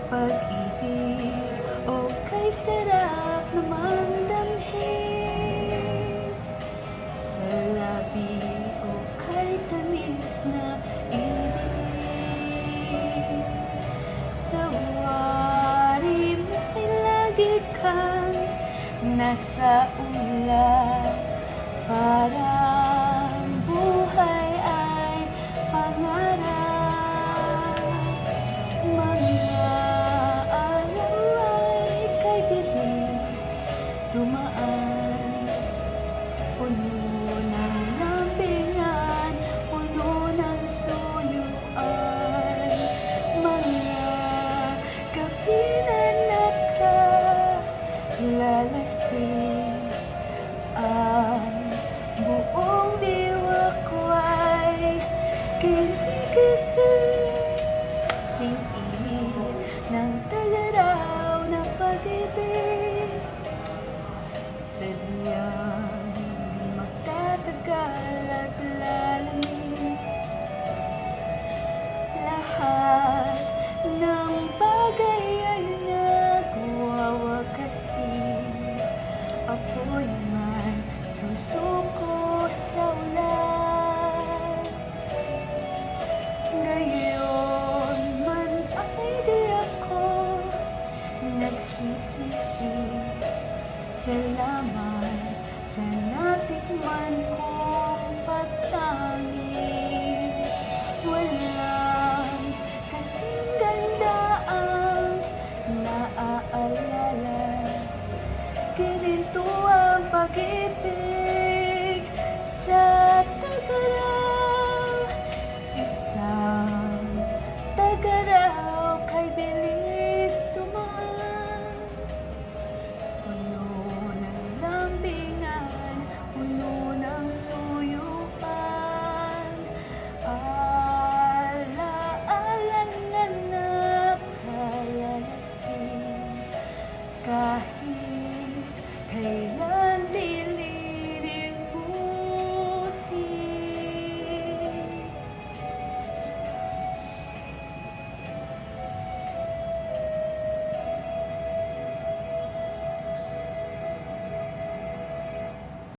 pag-ibig o kay sarap namang damhin, sa labi o kay tamis na ibig. Sa wari mo'y lagi kang nasa ulap, parang buhay ay pangarap. Mga araw ay kay bilis dumaan, puno ng lambingan, puno ng suyuan. Mga gabi na nakalalasing, ang buong diwa ko ay ginigising. Sing-init ng tagaraw na pag-ibig, sadyang di magtatagal at lalamig. Lahat ng bagay ay nagwawakas din, apoy man susuko sa ulan. Ngayon man ay di ako nagsisisi, salamat sa natikman kong pagtanging. Walang kasing ganda ang naaalala, ganito ang pag-ibig sa tagaraw. Isang tagaraw kay bilis dumaan, puno ng lambingan, puno ng suyuan. Alaala na nakalalasing, kahit kailan